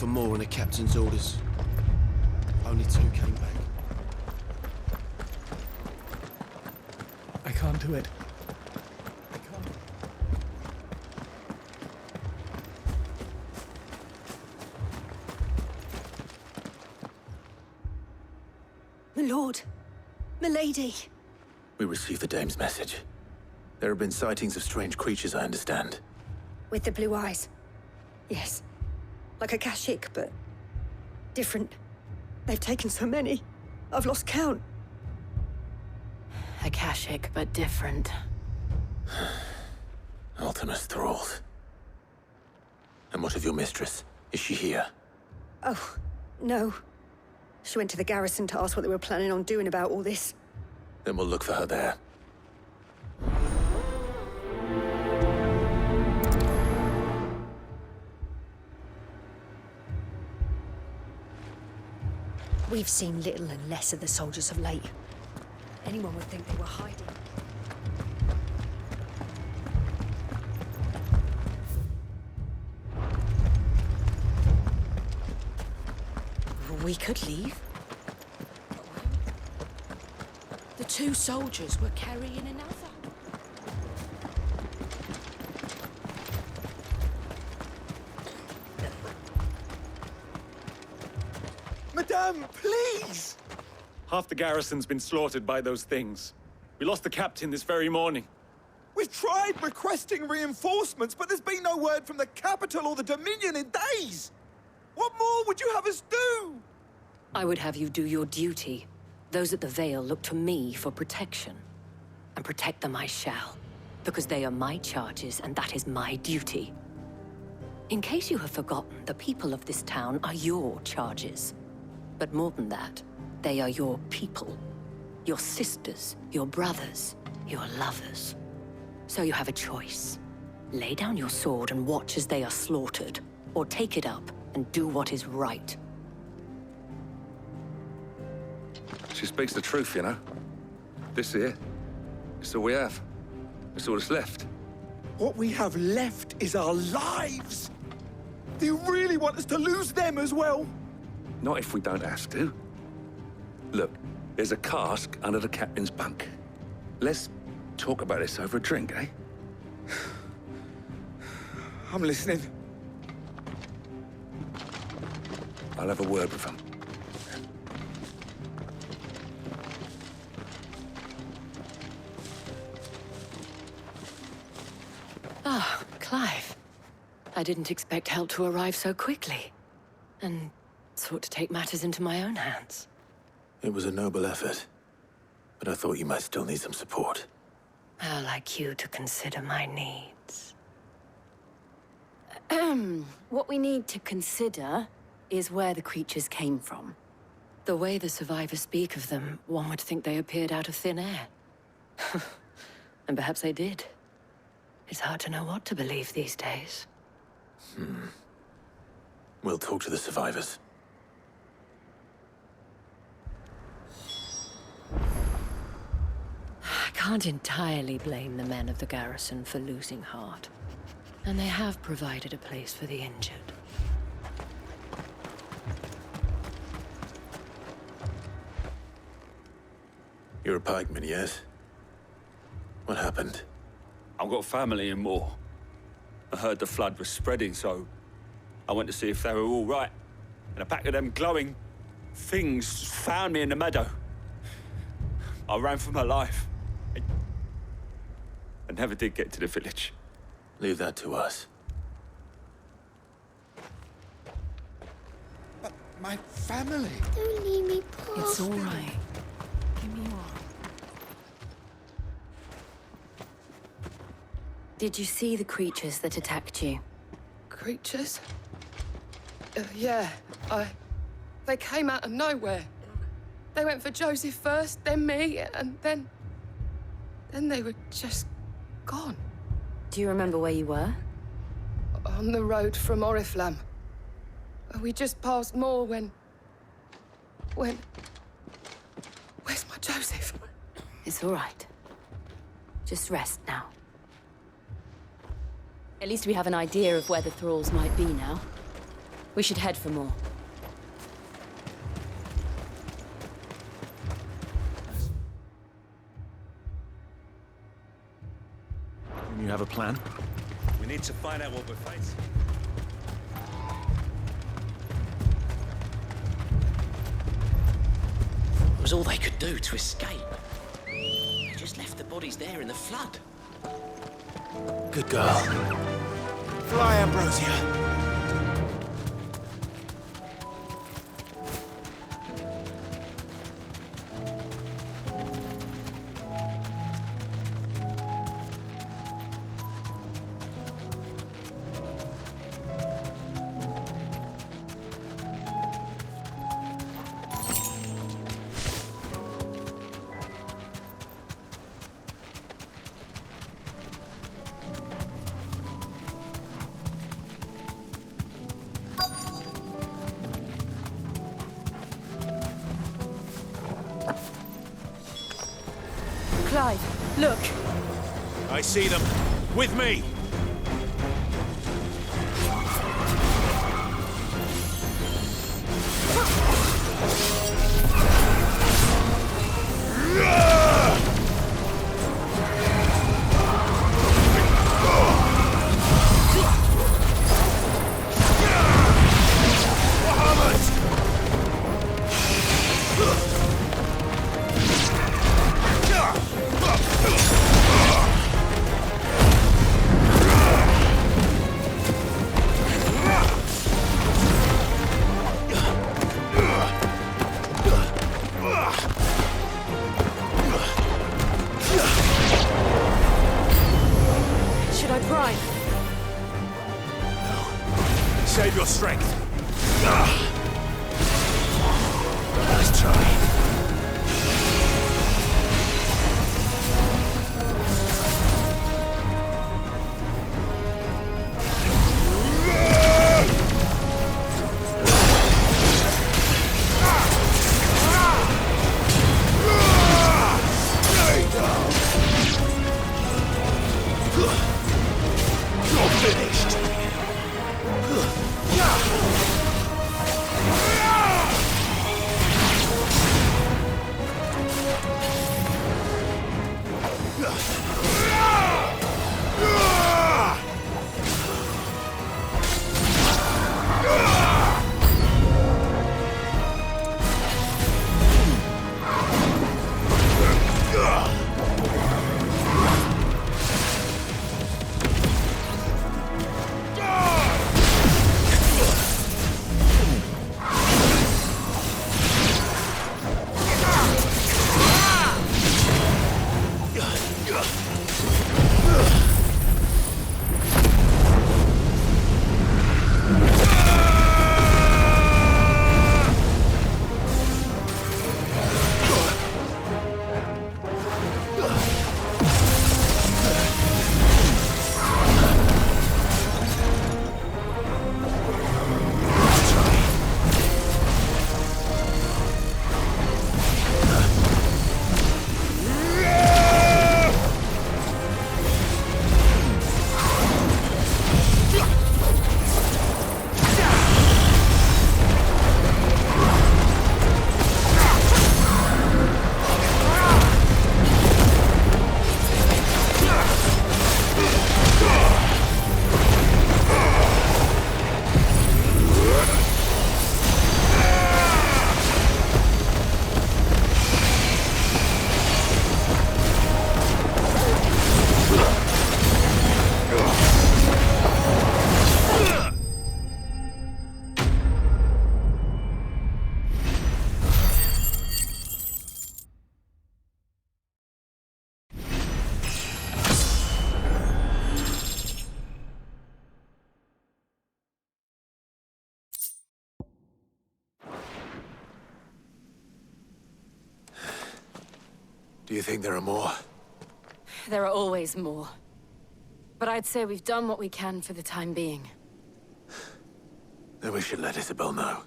for more on the captain's orders. Only 2 came back. I can't do it. I can't. My lord. Milady. We received the dame's message. There have been sightings of strange creatures, I understand. With the blue eyes. Yes. Like a Kashik, but different. They've taken so many. I've lost count. Akashic, but different. Ultimus thralls. And what of your mistress? Is she here? Oh, no. She went to the garrison to ask what they were planning on doing about all this. Then we'll look for her there. We've seen little and less of the soldiers of late. Anyone would think they were hiding. We could leave. The 2 soldiers were carrying another. Madame, please! Half the garrison's been slaughtered by those things. We lost the captain this very morning. We've tried requesting reinforcements, but there's been no word from the capital or the Dominion in days! What more would you have us do? I would have you do your duty. Those at the Vale look to me for protection. And protect them I shall. Because they are my charges, and that is my duty. In case you have forgotten, the people of this town are your charges. But more than that, they are your people. Your sisters, your brothers, your lovers. So you have a choice. Lay down your sword and watch as they are slaughtered, or take it up and do what is right. She speaks the truth, you know. This here, it's all we have. It's all that's left. What we have left is our lives! Do you really want us to lose them as well? Not if we don't have to. Look, there's a cask under the captain's bunk. Let's talk about this over a drink, eh? I'm listening. I'll have a word with him. Ah, Clive. I didn't expect help to arrive so quickly. And sought to take matters into my own hands. It was a noble effort, but I thought you might still need some support. I'd like you to consider my needs. What we need to consider is where the creatures came from. The way the survivors speak of them, one would think they appeared out of thin air. And perhaps they did. It's hard to know what to believe these days. We'll talk to the survivors. I can't entirely blame the men of the garrison for losing heart. And they have provided a place for the injured. You're a pikeman, yes? What happened? I've got family in Moor. I heard the flood was spreading, so I went to see if they were all right. And a pack of them glowing things found me in the meadow. I ran for my life. I never did get to the village. Leave that to us. But my family... Don't leave me, Paul. It's all right. Give me your arm. Did you see the creatures that attacked you? Creatures? Yeah, they came out of nowhere. They went for Joseph first, then me, and then they were just gone. Do you remember where you were? On the road from Oriflamme. We just passed Moor when... Where's my Joseph? It's all right. Just rest now. At least we have an idea of where the thralls might be now. We should head for more. You have a plan? We need to find out what we're facing. It was all they could do to escape. They just left the bodies there in the flood. Good girl. Fly, Ambrosia. Clive, look. I see them. With me. Save your strength. Let's try. You're finished. Do you think there are more? There are always more. But I'd say we've done what we can for the time being. Then we should let Isabel know.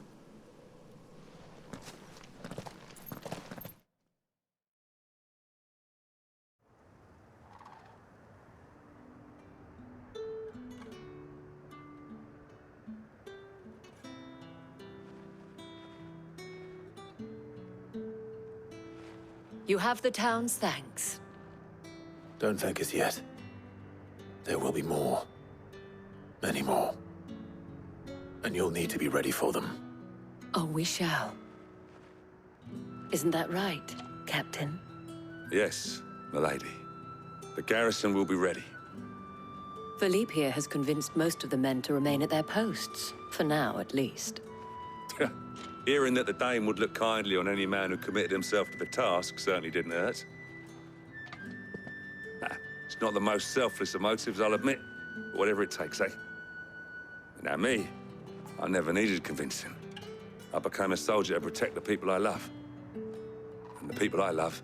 You have the town's thanks. Don't thank us yet. There will be more. Many more. And you'll need to be ready for them. Oh, we shall. Isn't that right, Captain? Yes, milady. The garrison will be ready. Philippe here has convinced most of the men to remain at their posts. For now, at least. Hearing that the Dame would look kindly on any man who committed himself to the task certainly didn't hurt. Nah, it's not the most selfless of motives, I'll admit. But whatever it takes, eh? Now me, I never needed convincing. I became a soldier to protect the people I love. And the people I love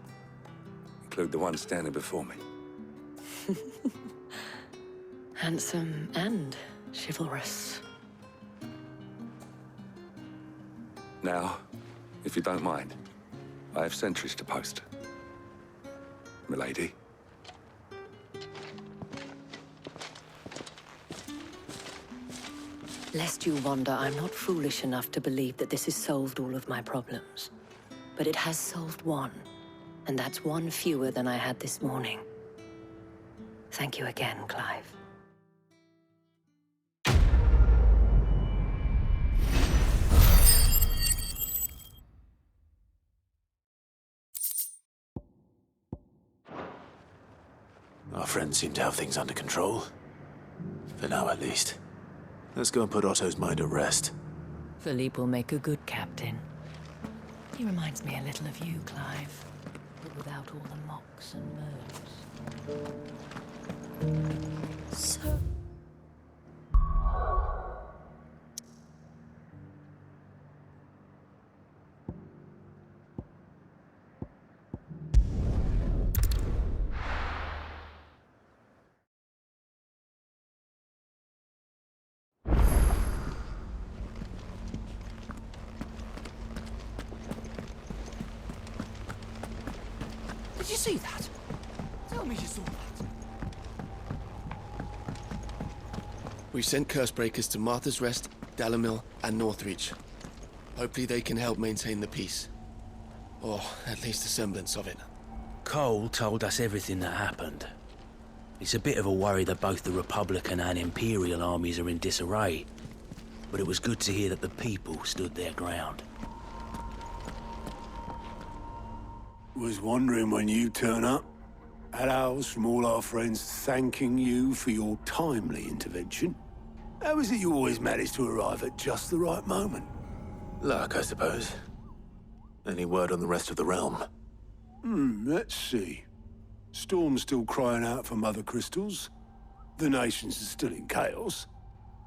include the ones standing before me. Handsome and chivalrous. Now, if you don't mind, I have sentries to post. Milady. Lest you wonder, I'm not foolish enough to believe that this has solved all of my problems. But it has solved one, and that's one fewer than I had this morning. Thank you again, Clive. Our friends seem to have things under control. For now, at least. Let's go and put Otto's mind at rest. Philippe will make a good captain. He reminds me a little of you, Clive, but without all the mocks and murds. So... Did you see that? Tell me you saw that. We've sent Cursebreakers to Martha's Rest, Dalamil, and Northreach. Hopefully they can help maintain the peace. Or at least a semblance of it. Cole told us everything that happened. It's a bit of a worry that both the Republican and Imperial armies are in disarray. But it was good to hear that the people stood their ground. Was wondering when you'd turn up. Hellos from all our friends thanking you for your timely intervention. How is it you always manage to arrive at just the right moment? Luck, I suppose. Any word on the rest of the realm? Let's see. Storm's still crying out for mother crystals. The nations are still in chaos.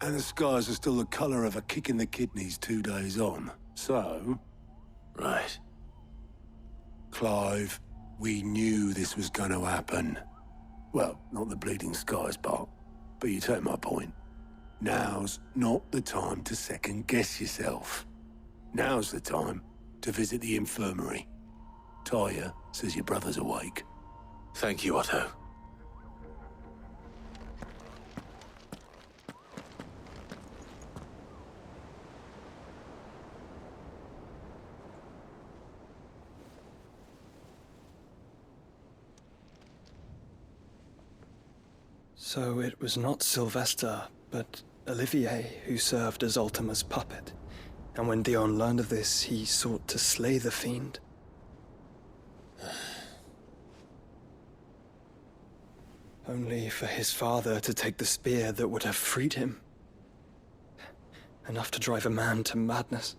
And the skies are still the color of a kick in the kidneys 2 days on. So... Right. Clive, we knew this was going to happen. Well, not the bleeding skies part, but you take my point. Now's not the time to second-guess yourself. Now's the time to visit the infirmary. Talia says your brother's awake. Thank you, Otto. So it was not Sylvester, but Olivier who served as Ultima's puppet. And when Dion learned of this, he sought to slay the fiend. Only for his father to take the spear that would have freed him. Enough to drive a man to madness.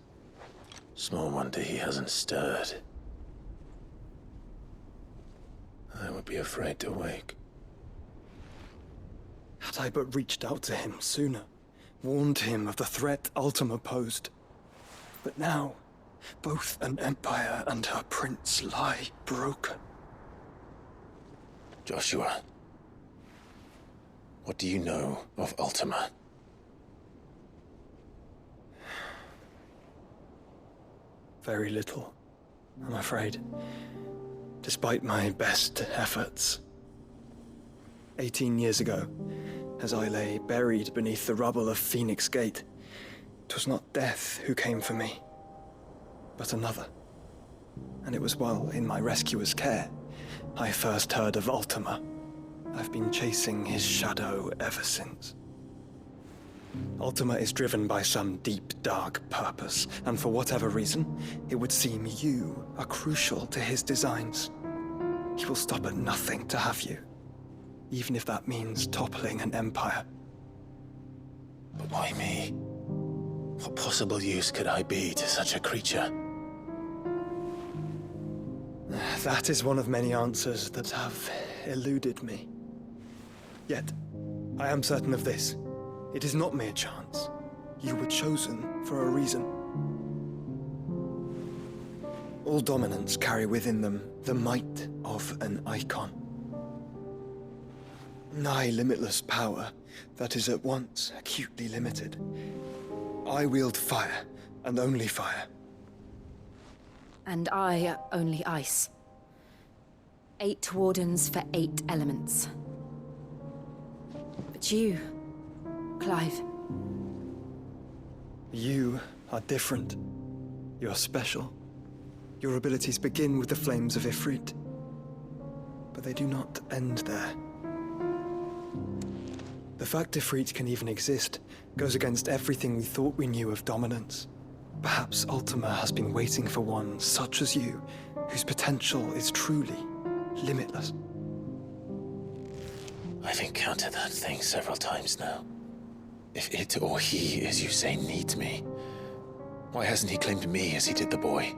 Small wonder he hasn't stirred. I would be afraid to wake. Had I but reached out to him sooner, warned him of the threat Ultima posed. But now, both an empire and her prince lie broken. Joshua, what do you know of Ultima? Very little, I'm afraid. Despite my best efforts. 18 years ago, as I lay buried beneath the rubble of Phoenix Gate, 'twas not death who came for me, but another. And it was while in my rescuer's care I first heard of Ultima. I've been chasing his shadow ever since. Ultima is driven by some deep, dark purpose, and for whatever reason, it would seem you are crucial to his designs. He will stop at nothing to have you, even if that means toppling an empire. But why me? What possible use could I be to such a creature? That is one of many answers that have eluded me. Yet, I am certain of this. It is not mere chance. You were chosen for a reason. All dominants carry within them the might of an icon. Nigh limitless power that is at once acutely limited. I wield fire, and only fire. And I only ice. 8 wardens for 8 elements. But you, Clive. You are different. You're special. Your abilities begin with the flames of Ifrit. But they do not end there. The fact Ifrit can even exist goes against everything we thought we knew of dominance. Perhaps Ultima has been waiting for one such as you, whose potential is truly limitless. I've encountered that thing several times now. If it or he, as you say, needs me, why hasn't he claimed me as he did the boy?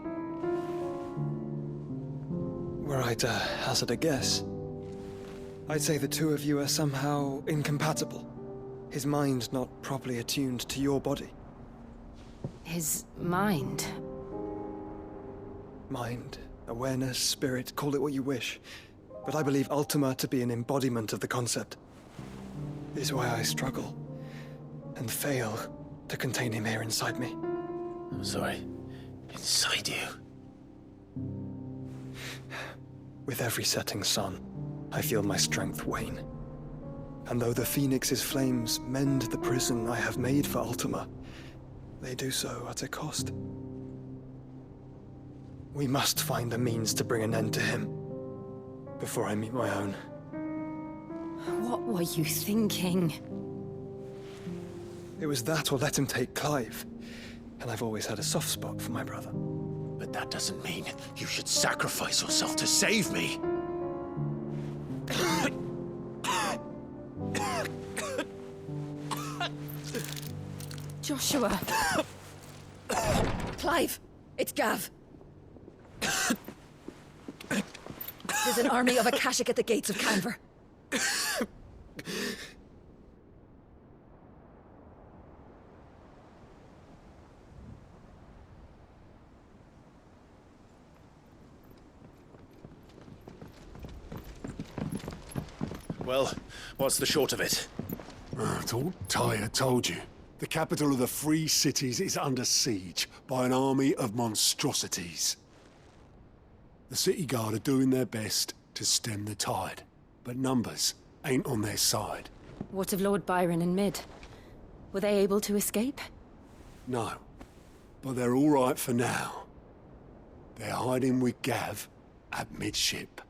Were I to hazard a guess, I'd say the two of you are somehow incompatible. His mind not properly attuned to your body. His mind? Mind, awareness, spirit, call it what you wish. But I believe Ultima to be an embodiment of the concept. This is why I struggle and fail to contain him here inside me. I'm sorry. Inside you? With every setting sun, I feel my strength wane. And though the Phoenix's flames mend the prison I have made for Ultima, they do so at a cost. We must find a means to bring an end to him before I meet my own. What were you thinking? It was that or let him take Clive. And I've always had a soft spot for my brother. But that doesn't mean you should sacrifice yourself to save me. Joshua! Clive! It's Gav! There's an army of Akashic at the gates of Canver. Well, what's the short of it? I thought Ty had told you. The capital of the Free Cities is under siege by an army of monstrosities. The city guard are doing their best to stem the tide, but numbers ain't on their side. What of Lord Byron and Mid? Were they able to escape? No, but they're all right for now. They're hiding with Gav at midship.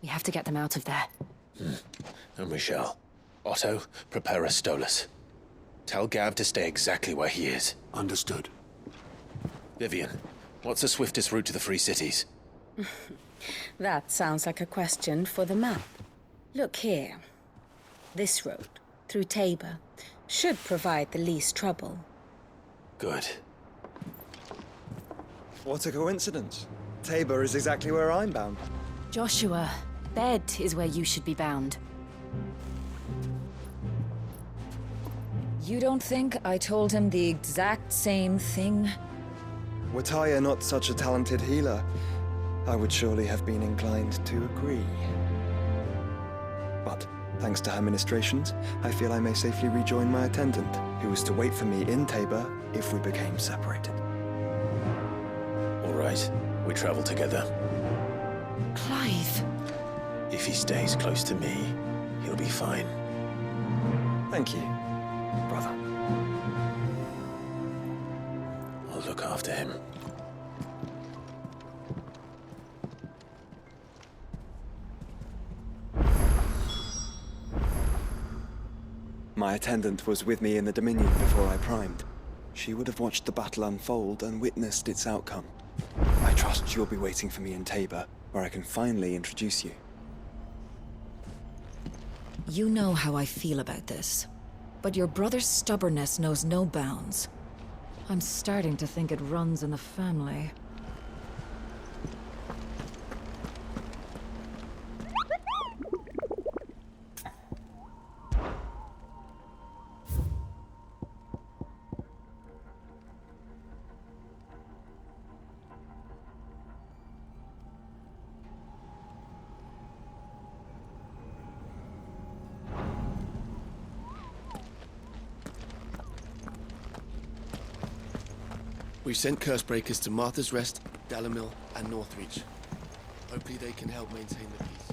We have to get them out of there. And we shall. Otto, prepare a Stolas. Tell Gav to stay exactly where he is. Understood. Vivian, what's the swiftest route to the Free Cities? That sounds like a question for the map. Look here. This road, through Tabor, should provide the least trouble. Good. What a coincidence. Tabor is exactly where I'm bound. Joshua, bed is where you should be bound. You don't think I told him the exact same thing? Were Taya not such a talented healer, I would surely have been inclined to agree. But thanks to her ministrations, I feel I may safely rejoin my attendant, who was to wait for me in Tabor if we became separated. All right, we travel together. Clive! If he stays close to me, he'll be fine. Thank you, brother. I'll look after him. My attendant was with me in the Dominion before I primed. She would have watched the battle unfold and witnessed its outcome. I trust you'll be waiting for me in Tabor, where I can finally introduce you. You know how I feel about this, but your brother's stubbornness knows no bounds. I'm starting to think it runs in the family. We sent Cursebreakers to Martha's Rest, Dalamil, and Northreach. Hopefully they can help maintain the peace.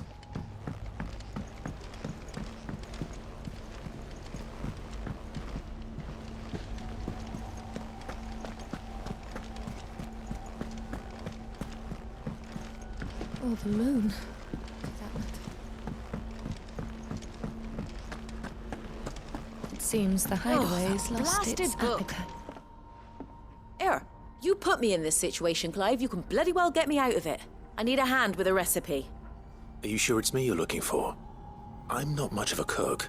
Oh, the moon. It seems the hideaway's lost its blasted book. appetite. Here, you put me in this situation, Clive. You can bloody well get me out of it. I need a hand with a recipe. Are you sure it's me you're looking for? I'm not much of a cook.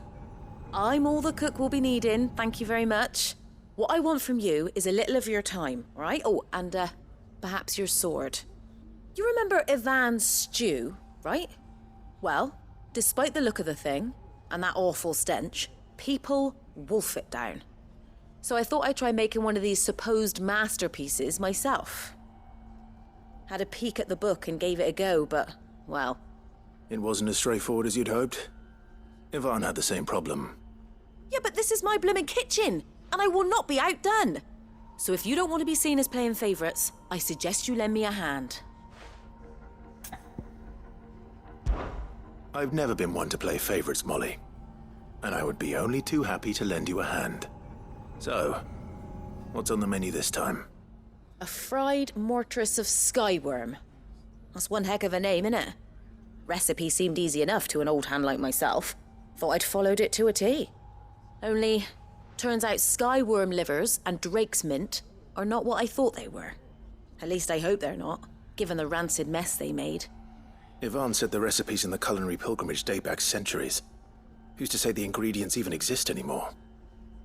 I'm all the cook will be needing, thank you very much. What I want from you is a little of your time, all right? Oh, and perhaps your sword. You remember Ivan's stew, right? Well, despite the look of the thing, and that awful stench, people wolf it down. So I thought I'd try making one of these supposed masterpieces myself. Had a peek at the book and gave it a go, but, well... It wasn't as straightforward as you'd hoped. Ivan had the same problem. Yeah, but this is my blooming kitchen, and I will not be outdone. So if you don't want to be seen as playing favourites, I suggest you lend me a hand. I've never been one to play favorites, Molly. And I would be only too happy to lend you a hand. So, what's on the menu this time? A fried mortress of skyworm. That's one heck of a name, innit? Recipe seemed easy enough to an old hand like myself. Thought I'd followed it to a T. Only, turns out skyworm livers and drake's mint are not what I thought they were. At least I hope they're not, given the rancid mess they made. Ivan said the recipes in the culinary pilgrimage date back centuries. Who's to say the ingredients even exist anymore?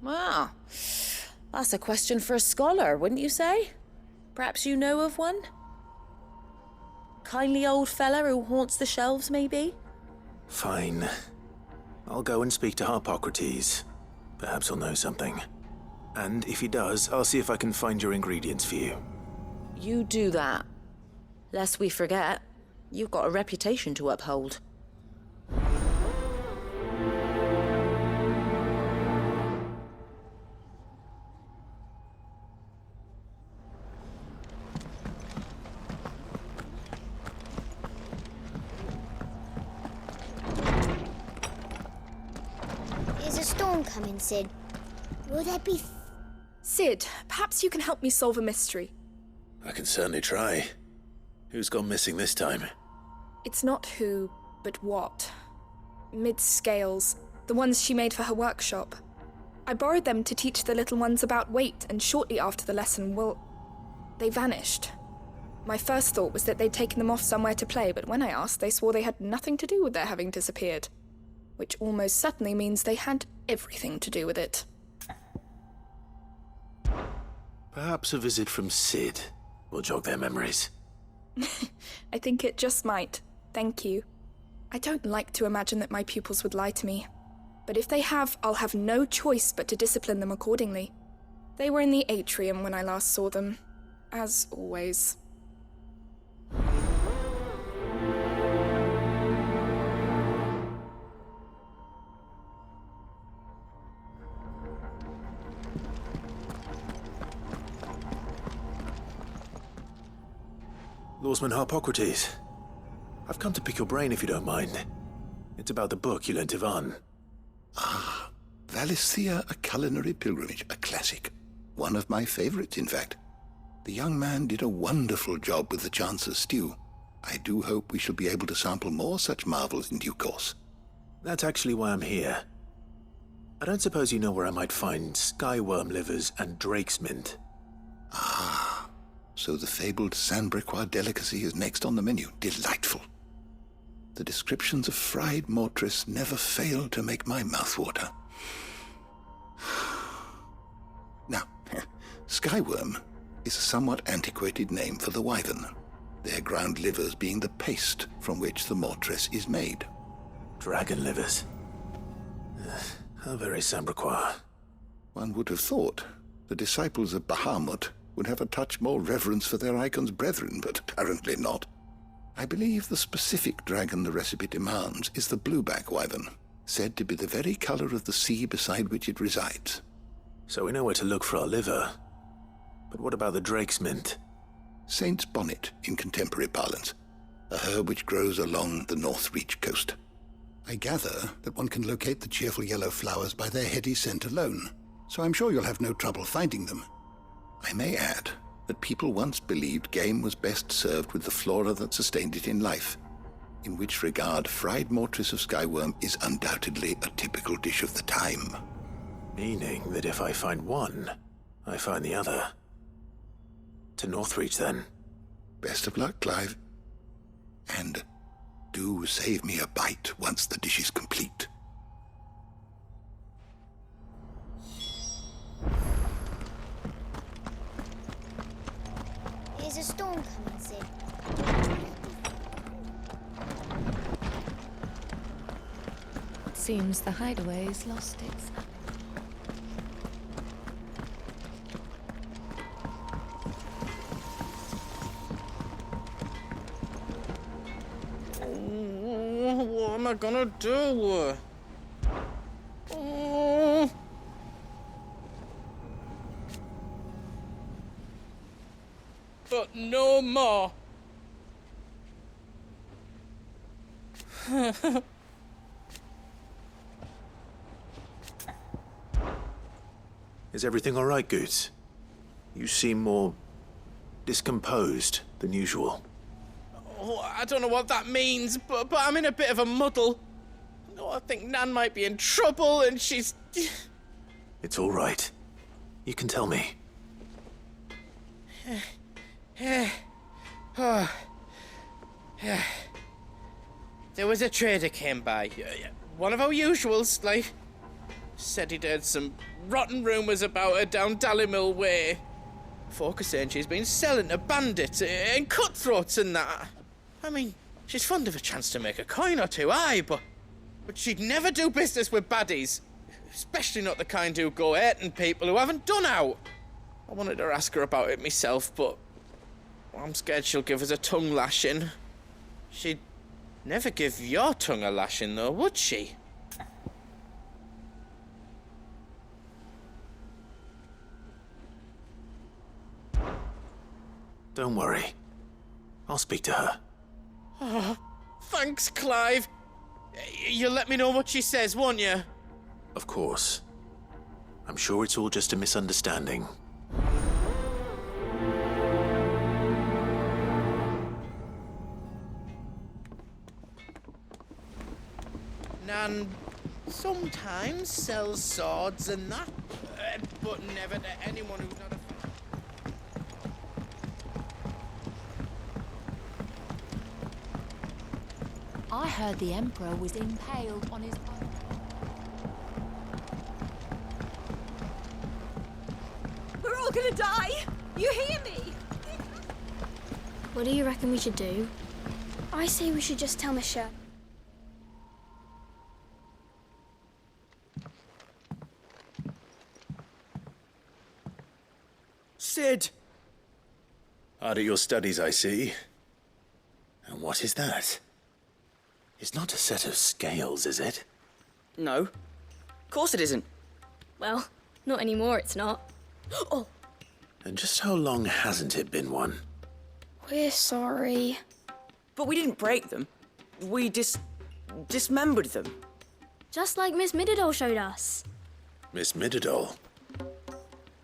Wow. That's a question for a scholar, wouldn't you say? Perhaps you know of one? Kindly old fella who haunts the shelves, maybe? Fine. I'll go and speak to Harpocrates. Perhaps he'll know something. And if he does, I'll see if I can find your ingredients for you. You do that. Lest we forget, you've got a reputation to uphold. There's a storm coming, Sid. Will there be... Sid, perhaps you can help me solve a mystery. I can certainly try. Who's gone missing this time? It's not who, but what. Mid's scales, the ones she made for her workshop. I borrowed them to teach the little ones about weight, and shortly after the lesson, well, they vanished. My first thought was that they'd taken them off somewhere to play, but when I asked, they swore they had nothing to do with their having disappeared. Which almost certainly means they had everything to do with it. Perhaps a visit from Sid will jog their memories. I think it just might. Thank you. I don't like to imagine that my pupils would lie to me. But if they have, I'll have no choice but to discipline them accordingly. They were in the atrium when I last saw them. As always. Lawsman Harpocrates. I've come to pick your brain if you don't mind. It's about the book you lent Ivan. Ah, Valisthea, A Culinary Pilgrimage, a classic. One of my favorites, in fact. The young man did a wonderful job with the Chance's stew. I do hope we shall be able to sample more such marvels in due course. That's actually why I'm here. I don't suppose you know where I might find skyworm livers and drake's mint. Ah, so the fabled Sandbrequois delicacy is next on the menu. Delightful. The descriptions of fried mortress never fail to make my mouth water. Now, skyworm is a somewhat antiquated name for the wyvern, their ground livers being the paste from which the mortress is made. Dragon livers. How very Sandbrequois. One would have thought the disciples of Bahamut would have a touch more reverence for their icon's brethren, but apparently not. I believe the specific dragon the recipe demands is the blueback wyvern, said to be the very color of the sea beside which it resides. So we know where to look for our liver. But what about the drake's mint? Saint's bonnet in contemporary parlance, a herb which grows along the North Reach coast. I gather that one can locate the cheerful yellow flowers by their heady scent alone, so I'm sure you'll have no trouble finding them. I may add that people once believed game was best served with the flora that sustained it in life, in which regard fried mortress of skyworm is undoubtedly a typical dish of the time. Meaning that if I find one, I find the other. To Northreach, then. Best of luck, Clive. And do save me a bite once the dish is complete. There's a storm coming, Sid. It seems the hideaway's lost its... What am I gonna do? Oh. But no more. Is everything all right, Goots? You seem more discomposed than usual. Oh, I don't know what that means, but I'm in a bit of a muddle. Oh, I think Nan might be in trouble, and she's... It's all right. You can tell me. There was a trader came by. One of our usuals, like... Said he'd heard some rotten rumours about her down Dalimil Way. Folk are saying she's been selling to bandits and cutthroats and that. I mean, she's fond of a chance to make a coin or two, aye, but she'd never do business with baddies. Especially not the kind who go hurting people who haven't done out. I wanted to ask her about it myself, but I'm scared she'll give us a tongue lashing. She'd never give your tongue a lashing, though, would she? Don't worry. I'll speak to her. Oh, thanks, Clive. You'll let me know what she says, won't you? Of course. I'm sure it's all just a misunderstanding. Nan sometimes sells swords and that, but never to anyone who's not a... I heard the Emperor was impaled on his... We're all gonna die! You hear me? What do you reckon we should do? I say we should just tell Michelle. Sid! Hard at your studies, I see. And what is that? It's not a set of scales, is it? No. Of course it isn't. Well, not anymore, it's not. Oh! And just how long hasn't it been one? We're sorry. But we didn't break them. We dismembered them. Just like Miss Mididol showed us. Miss Mididol?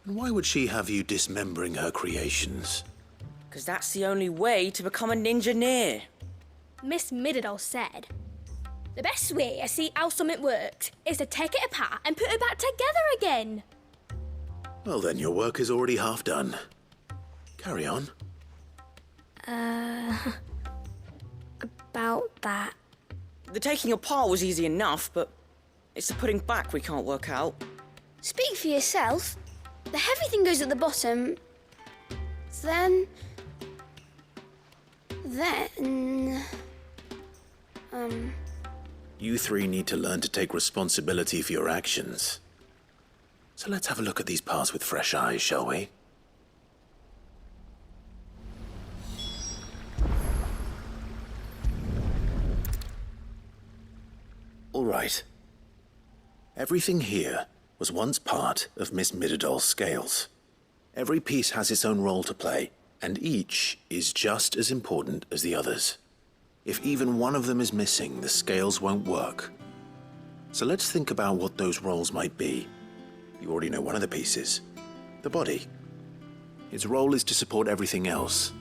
And why would she have you dismembering her creations? Because that's the only way to become a ninja-near. Miss Mididol said. The best way I see how something works is to take it apart and put it back together again. Well then, your work is already half done. Carry on. About that. The taking apart was easy enough, but it's the putting back we can't work out. Speak for yourself. The heavy thing goes at the bottom. Then... You three need to learn to take responsibility for your actions. So let's have a look at these parts with fresh eyes, shall we? All right. Everything here was once part of Miss Midadol's scales. Every piece has its own role to play, and each is just as important as the others. If even one of them is missing, the scales won't work. So let's think about what those roles might be. You already know one of the pieces, the body. Its role is to support everything else.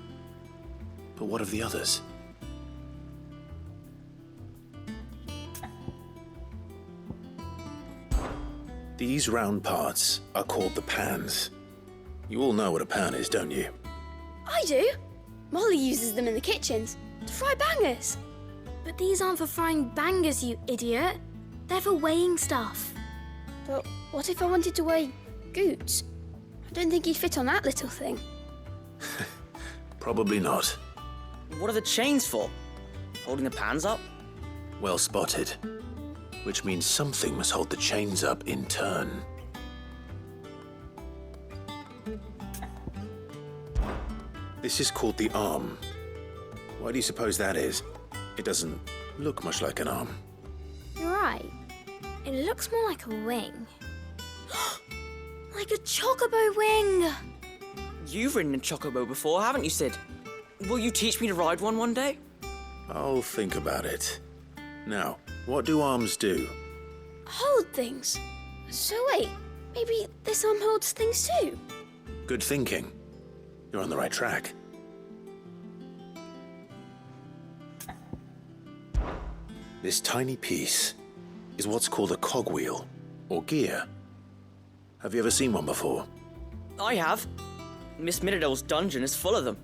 But what of the others? These round parts are called the pans. You all know what a pan is, don't you? I do. Molly uses them in the kitchens to fry bangers. But these aren't for frying bangers, you idiot. They're for weighing stuff. But what if I wanted to weigh Goots? I don't think he'd fit on that little thing. Probably not. What are the chains for? Holding the pans up? Well spotted. Which means something must hold the chains up in turn. This is called the arm. Why do you suppose that is? It doesn't look much like an arm. You're right. It looks more like a wing. Like a chocobo wing! You've ridden a chocobo before, haven't you, Sid? Will you teach me to ride one day? I'll think about it. Now, what do arms do? Hold things. So wait, maybe this arm holds things too? Good thinking. You're on the right track. This tiny piece is what's called a cogwheel, or gear. Have you ever seen one before? I have. Miss Midadol's dungeon is full of them.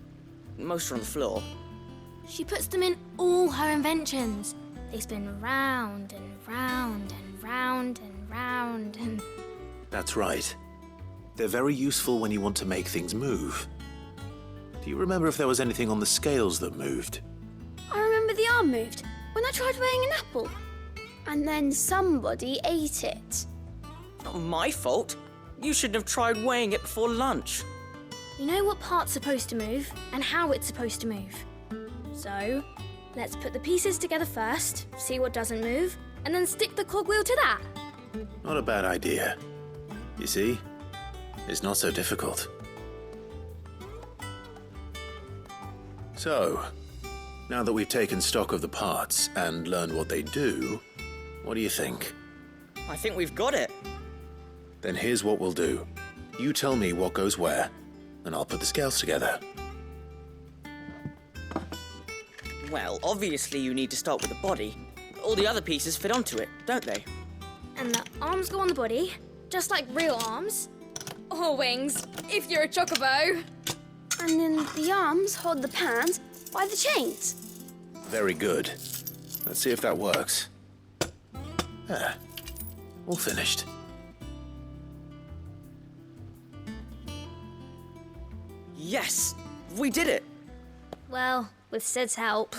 Most are on the floor. She puts them in all her inventions. They spin round and round and round and round and... That's right. They're very useful when you want to make things move. Do you remember if there was anything on the scales that moved? I remember the arm moved when I tried weighing an apple. And then somebody ate it. Not my fault. You shouldn't have tried weighing it before lunch. You know what part's supposed to move and how it's supposed to move. So, let's put the pieces together first, see what doesn't move, and then stick the cogwheel to that. Not a bad idea. You see? It's not so difficult. So, now that we've taken stock of the parts and learned what they do, what do you think? I think we've got it. Then here's what we'll do. You tell me what goes where, and I'll put the scales together. Well, obviously you need to start with the body. All the other pieces fit onto it, don't they? And the arms go on the body, just like real arms. Or wings, if you're a chocobo. And then the arms hold the pans by the chains. Very good. Let's see if that works. There. All finished. Yes! We did it! Well, with Sid's help.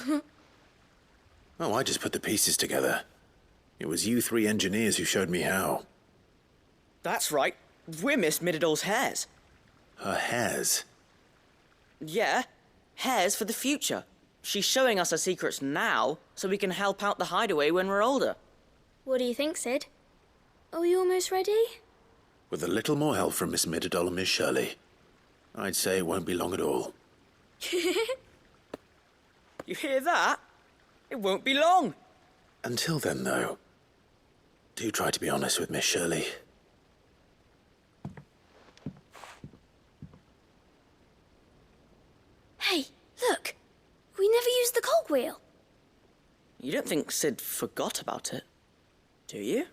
Oh, I just put the pieces together. It was you three engineers who showed me how. That's right. We're Miss Midadol's hairs. Her hairs? Yeah, hairs for the future. She's showing us her secrets now, so we can help out the hideaway when we're older. What do you think, Sid? Are we almost ready? With a little more help from Miss Midadol and Miss Shirley, I'd say it won't be long at all. You hear that? It won't be long. Until then, though, do try to be honest with Miss Shirley. Hey, look! We never used the cogwheel. You don't think Sid forgot about it, do you?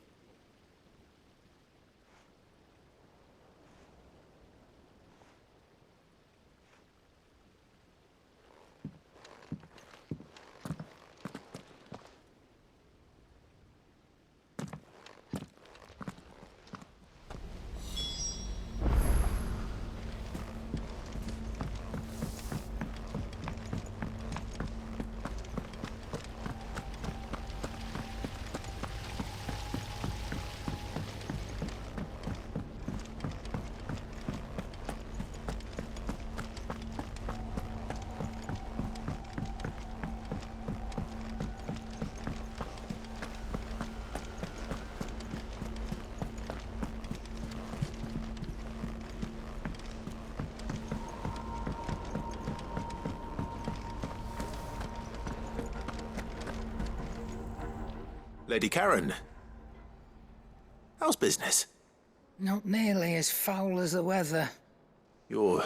Lady Karen, how's business? Not nearly as foul as the weather. You're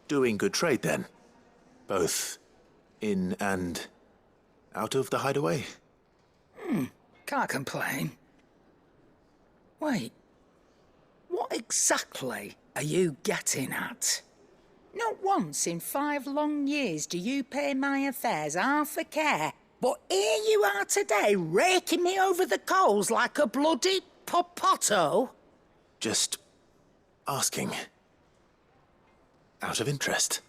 doing good trade then? Both in and out of the hideaway? Can't complain. Wait, what exactly are you getting at? Not once in 5 long years do you pay my affairs half a care, but here you are today, raking me over the coals like a bloody popoto? Just asking. Out of interest.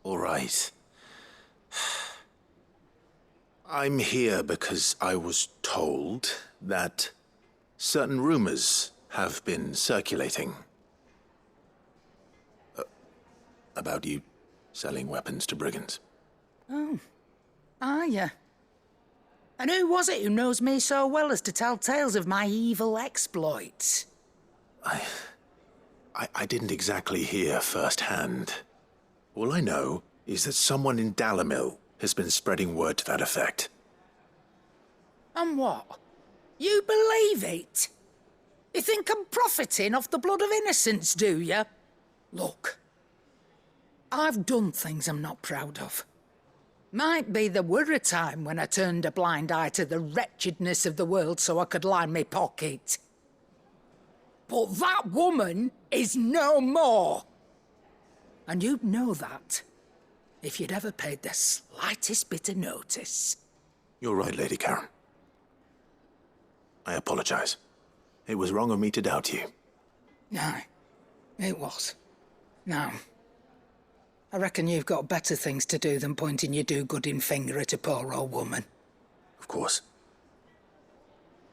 All right. I'm here because I was told that certain rumors have been circulating. About you selling weapons to brigands. Oh, are you? And who was it who knows me so well as to tell tales of my evil exploits? I didn't exactly hear firsthand. All I know is that someone in Dalimil has been spreading word to that effect. And what? You believe it? You think I'm profiting off the blood of innocents, do you? Look, I've done things I'm not proud of. Might be there were a time when I turned a blind eye to the wretchedness of the world so I could line my pocket. But that woman is no more. And you'd know that if you'd ever paid the slightest bit of notice. You're right, Lady Karen. I apologize. It was wrong of me to doubt you. No, it was. Now, I reckon you've got better things to do than pointing your do-gooding finger at a poor old woman. Of course.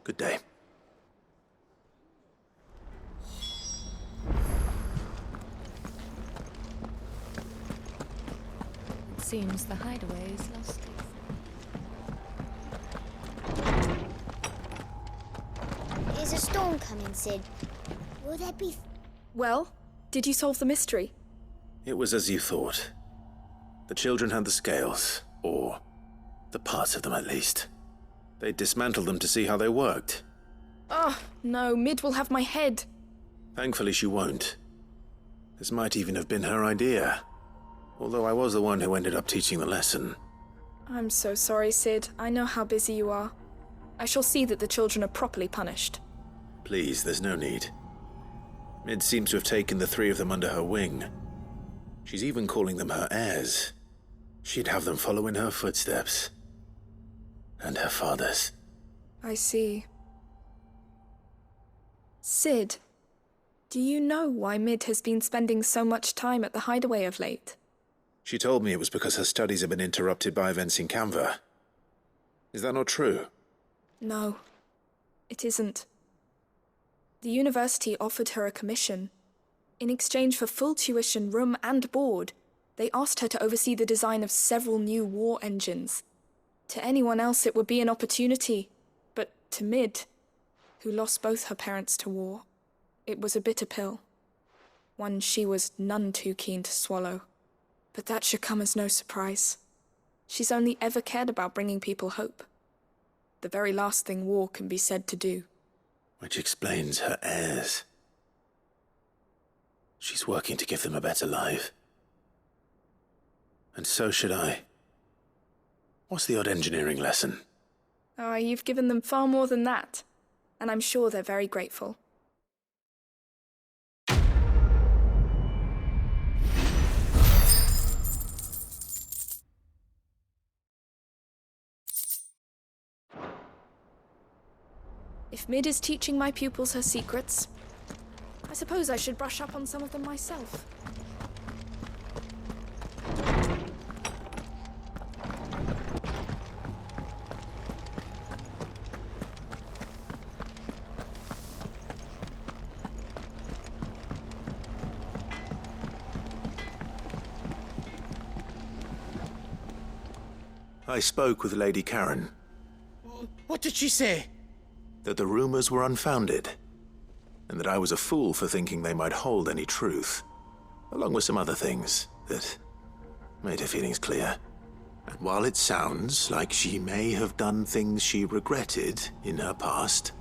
Good day. It seems the hideaway is lost. Is a storm coming, Sid? Will there be... Well, did you solve the mystery? It was as you thought. The children had the scales, or the parts of them at least. They dismantled them to see how they worked. Oh, no, Mid will have my head. Thankfully she won't. This might even have been her idea. Although I was the one who ended up teaching the lesson. I'm so sorry, Sid. I know how busy you are. I shall see that the children are properly punished. Please, there's no need. Mid seems to have taken the 3 of them under her wing. She's even calling them her heirs. She'd have them follow in her footsteps. And her father's. I see. Sid, do you know why Mid has been spending so much time at the hideaway of late? She told me it was because her studies have been interrupted by events in Canva. Is that not true? No, it isn't. The university offered her a commission. In exchange for full tuition, room and board, they asked her to oversee the design of several new war engines. To anyone else it would be an opportunity, but to Mid, who lost both her parents to war, it was a bitter pill. One she was none too keen to swallow. But that should come as no surprise. She's only ever cared about bringing people hope. The very last thing war can be said to do. Which explains her heirs. She's working to give them a better life. And so should I. What's the odd engineering lesson? Oh, you've given them far more than that. And I'm sure they're very grateful. If Mid is teaching my pupils her secrets, I suppose I should brush up on some of them myself. I spoke with Lady Karen. What did she say? That the rumors were unfounded, and that I was a fool for thinking they might hold any truth, along with some other things that made her feelings clear. And while it sounds like she may have done things she regretted in her past,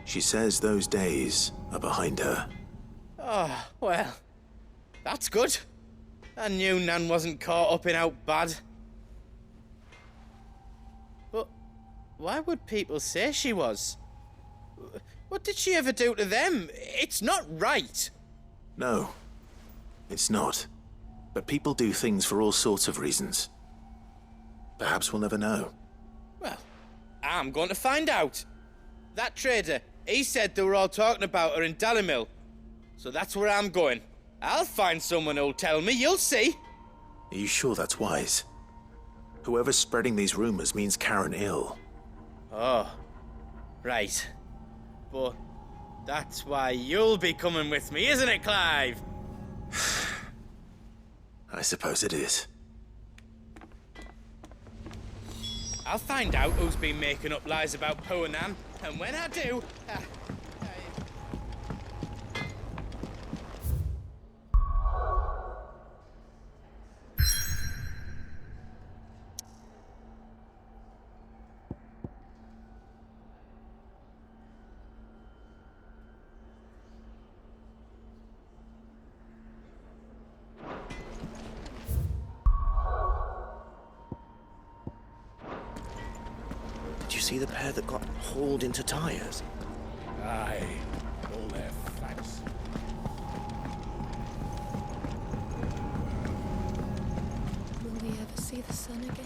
she says those days are behind her. Oh, well, that's good. I knew Nan wasn't caught up in out bad. But why would people say she was? What did she ever do to them? It's not right. No, it's not. But people do things for all sorts of reasons. Perhaps we'll never know. Well, I'm going to find out. That trader, he said they were all talking about her in Dalimil. So that's where I'm going. I'll find someone who'll tell me, you'll see. Are you sure that's wise? Whoever's spreading these rumors means Karen ill. Oh, right. But that's why you'll be coming with me, isn't it, Clive? I suppose it is. I'll find out who's been making up lies about poor Nan, and when I do, Did you see the pair that got hauled into tyres? Aye, all their facts. Will we ever see the sun again?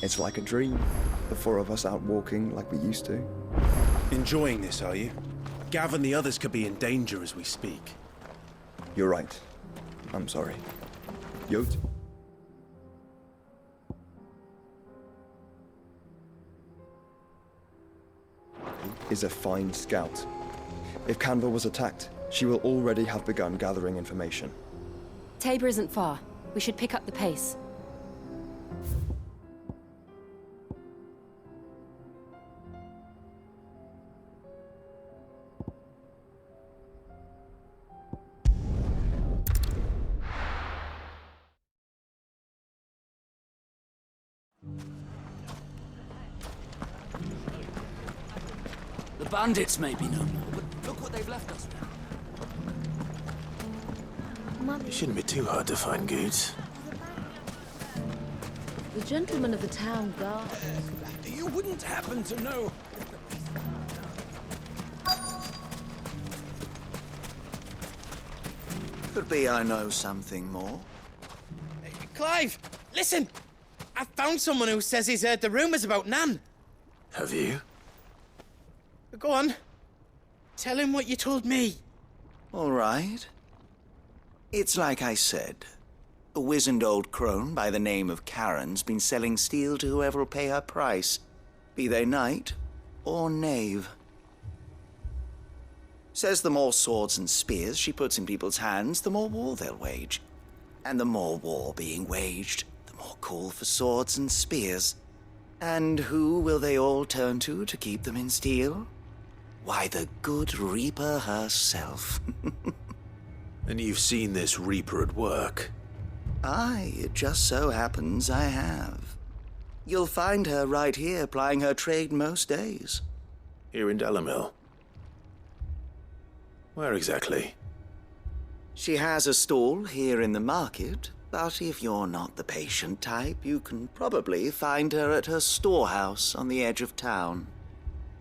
It's like a dream. The four of us out walking like we used to. Enjoying this, are you? Gav and the others could be in danger as we speak. You're right. I'm sorry. Yot? Is a fine scout. If Canva was attacked, she will already have begun gathering information. Tabor isn't far. We should pick up the pace. The bandits may be no more, but look what they've left us now. It shouldn't be too hard to find goods. The gentleman of the town guard. You wouldn't happen to know... Could be I know something more. Clive, listen! I found someone who says he's heard the rumours about Nan. Have you? Go on. Tell him what you told me. All right. It's like I said. A wizened old crone by the name of Karen's been selling steel to whoever'll pay her price, be they knight or knave. Says the more swords and spears she puts in people's hands, the more war they'll wage. And the more war being waged, the more call for swords and spears. And who will they all turn to keep them in steel? Why, the good Reaper herself. And you've seen this Reaper at work? Aye, it just so happens I have. You'll find her right here plying her trade most days. Here in Dalamil? Where exactly? She has a stall here in the market, but if you're not the patient type, you can probably find her at her storehouse on the edge of town.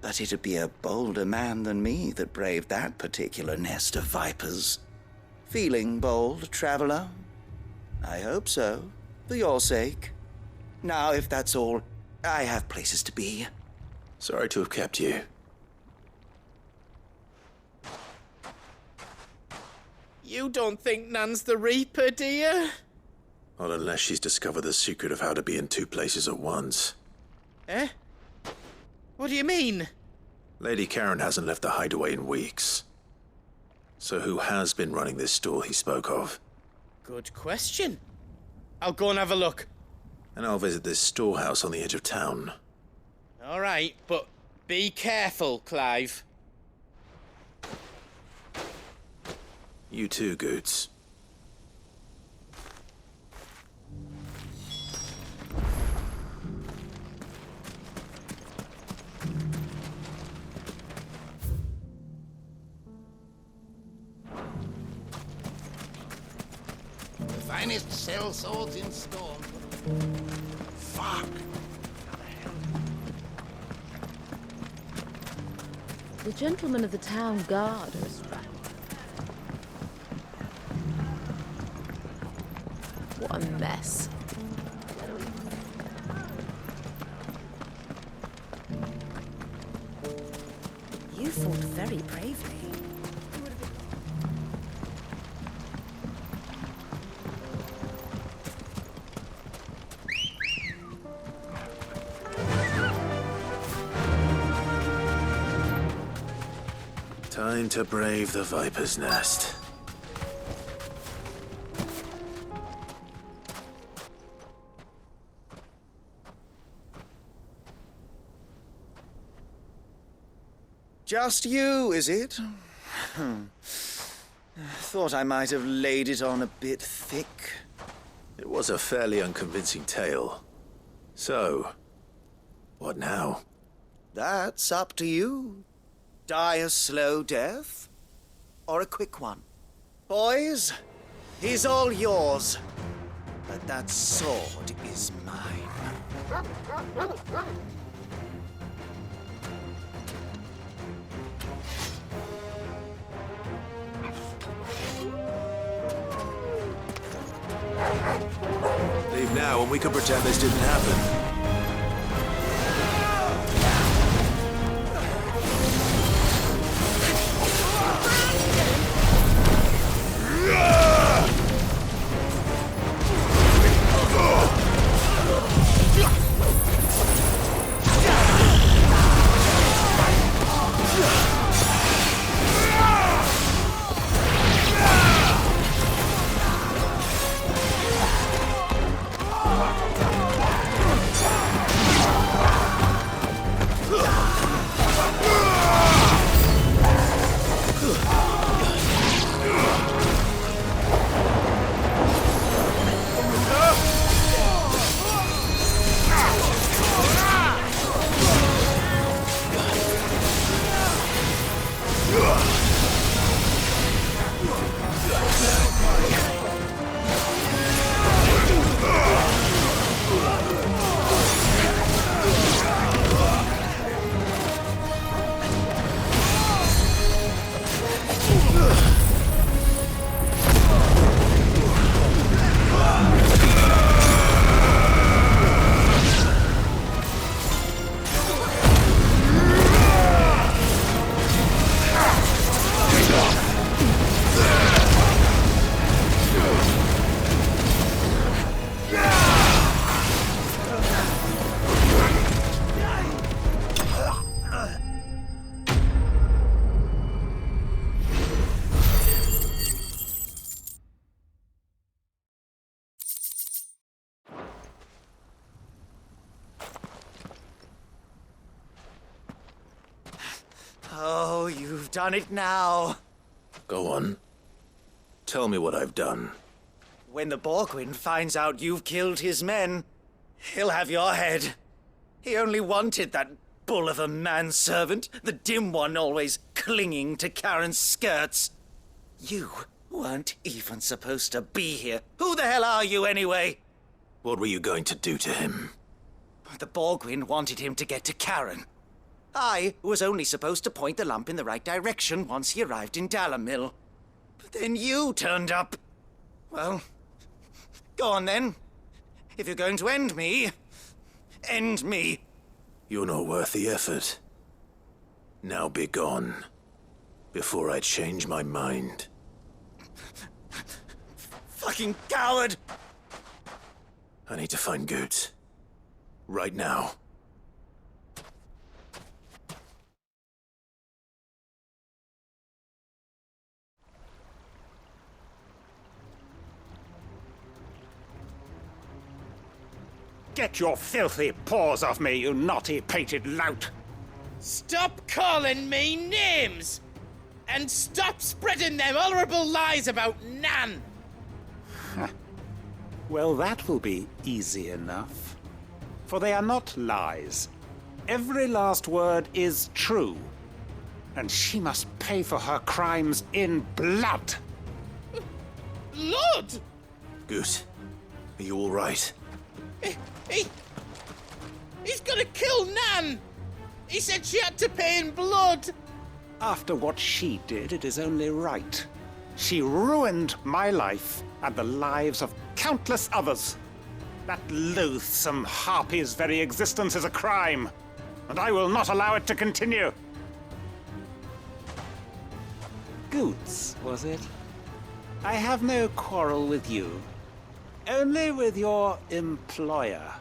But it'd be a bolder man than me that braved that particular nest of vipers. Feeling bold, traveler? I hope so, for your sake. Now, if that's all, I have places to be. Sorry to have kept you. You don't think Nan's the Reaper, do you? Not unless she's discovered the secret of how to be in two places at once. Eh? What do you mean? Lady Karen hasn't left the hideaway in weeks. So who has been running this stall he spoke of? Good question. I'll go and have a look. And I'll visit this storehouse on the edge of town. All right, but be careful, Clive. You too, Goots. The finest cell swords in Storm. Fuck! The gentlemen of the town guard are strapped. What a mess. You fought very bravely. Time to brave the Viper's Nest. Just you, is it? Thought I might have laid it on a bit thick. It was a fairly unconvincing tale. So, what now? That's up to you. Die a slow death, or a quick one. Boys, he's all yours. But that sword is mine. Leave now and we can pretend this didn't happen. you've done it now. Go on. Tell me what I've done. When the Borgwyn finds out you've killed his men, he'll have your head. He only wanted that bull of a manservant, the dim one always clinging to Karen's skirts. You weren't even supposed to be here. Who the hell are you, anyway? What were you going to do to him? The Borgwyn wanted him to get to Karen. I was only supposed to point the lamp in the right direction once he arrived in Dalamil. But then you turned up. Well, go on then. If you're going to end me, end me. You're not worth the effort. Now be gone, before I change my mind. Fucking coward! I need to find Goots. Right now. Get your filthy paws off me, you naughty-pated lout! Stop calling me names! And stop spreading them horrible lies about Nan! Well, that will be easy enough. For they are not lies. Every last word is true. And she must pay for her crimes in blood. Blood? Goot, are you all right? He's gonna kill Nan! He said she had to pay in blood! After what she did, it is only right. She ruined my life and the lives of countless others. That loathsome harpy's very existence is a crime, and I will not allow it to continue. Goots, was it? I have no quarrel with you. Only with your employer.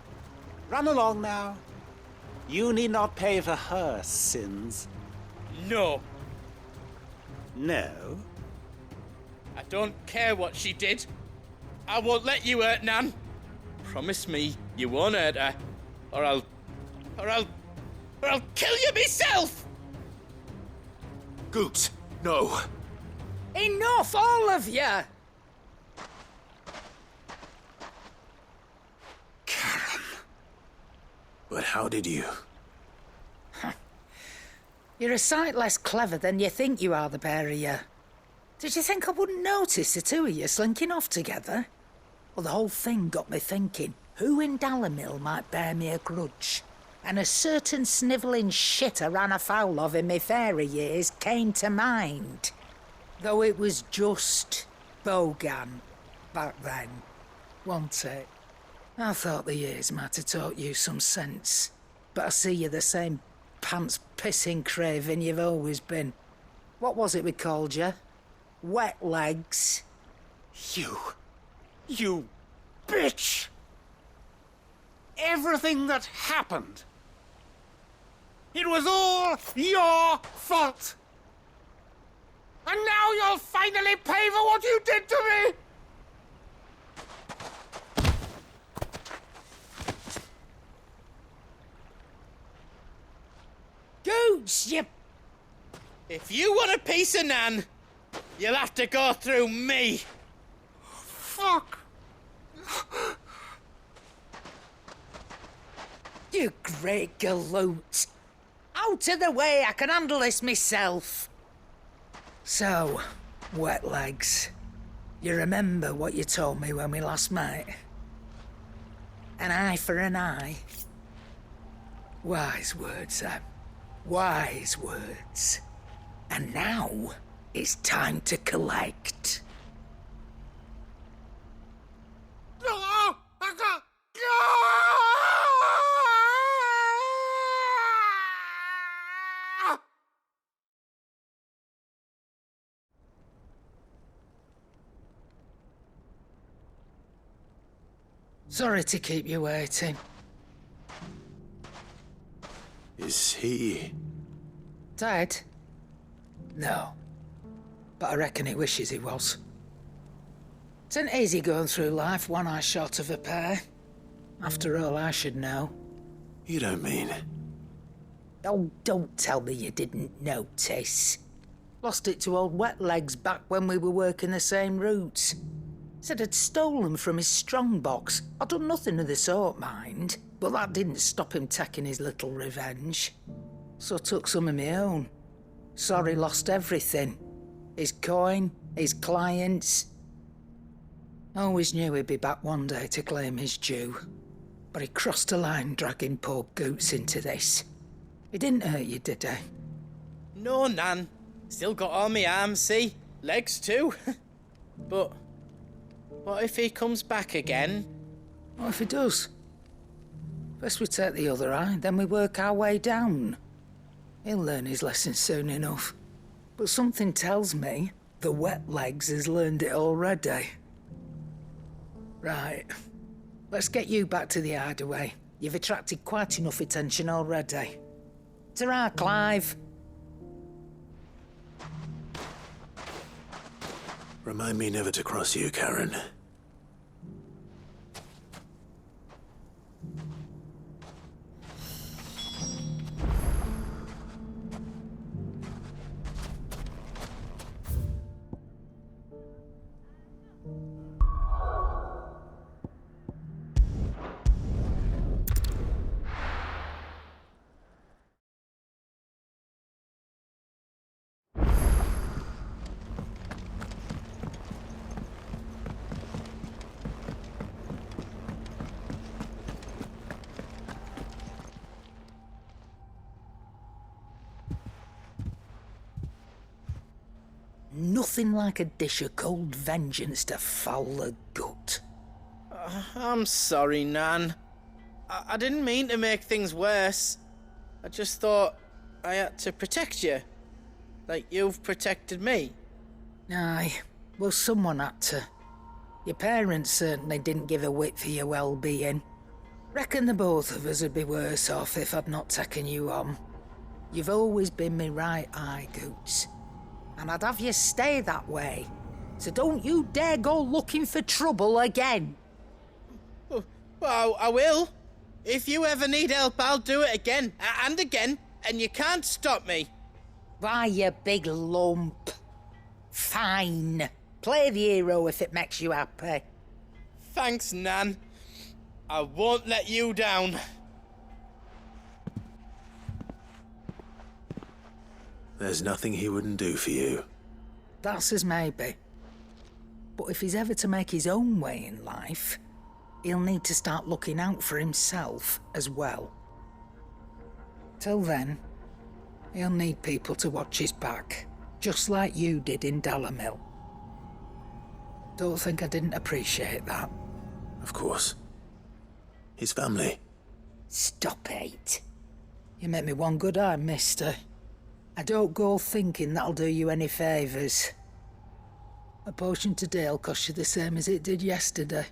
Run along now. You need not pay for her sins. No. No? I don't care what she did. I won't let you hurt Nan. Promise me you won't hurt her, or I'll kill you myself! Goots, no. Enough, all of you! But how did you? You're a sight less clever than you think you are, the pair of you. Did you think I wouldn't notice the two of you slinking off together? Well, the whole thing got me thinking, who in Dalamil might bear me a grudge? And a certain snivelling shit I ran afoul of in my fairy years came to mind. Though it was just Bogan back then, wasn't it? I thought the years might have taught you some sense, but I see you're the same pants-pissing craven you've always been. What was it we called you? Wet legs? You bitch! Everything that happened, it was all your fault! And now you'll finally pay for what you did to me! Goots, you... If you want a piece of Nan, you'll have to go through me. Fuck! You great galoot. Out of the way, I can handle this myself. So, wet legs, you remember what you told me when we last met? An eye for an eye. Wise words, Sam. Wise words. And now, it's time to collect. Sorry to keep you waiting. Is he... Dead? No. But I reckon he wishes he was. It isn't easy going through life one eye short of a pair. After all, I should know. You don't mean... Oh, don't tell me you didn't notice. Lost it to old Wet Legs back when we were working the same routes. Said I'd stolen from his strongbox. I'd done nothing of the sort, mind, but that didn't stop him taking his little revenge. So I took some of my own. Sorry, lost everything. His coin, his clients. I always knew he'd be back one day to claim his due. But he crossed a line dragging poor Goots into this. He didn't hurt you, did he? No, Nan. Still got all my arms, see? Legs too. But what if he comes back again? What if he does? First we take the other eye, then we work our way down. He'll learn his lesson soon enough. But something tells me the Wet Legs has learned it already. Right. Let's get you back to the hideaway. You've attracted quite enough attention already. Ta-ra, Clive. Remind me never to cross you, Karen. Nothing like a dish of cold vengeance to foul the gut. I'm sorry, Nan. I didn't mean to make things worse. I just thought I had to protect you. Like you've protected me. Aye, well, someone had to. Your parents certainly didn't give a whit for your well-being. Reckon the both of us would be worse off if I'd not taken you on. You've always been me right eye, Goots. And I'd have you stay that way. So don't you dare go looking for trouble again. Well, I will. If you ever need help, I'll do it again and again, and you can't stop me. Why, you big lump. Fine. Play the hero if it makes you happy. Thanks, Nan. I won't let you down. There's nothing he wouldn't do for you. That's as maybe. But if he's ever to make his own way in life, he'll need to start looking out for himself as well. Till then, he'll need people to watch his back, just like you did in Dalamil. Don't think I didn't appreciate that. Of course. His family. Stop it. You make me one good eye, mister. I don't go thinking that'll do you any favours. A potion today will cost you the same as it did yesterday.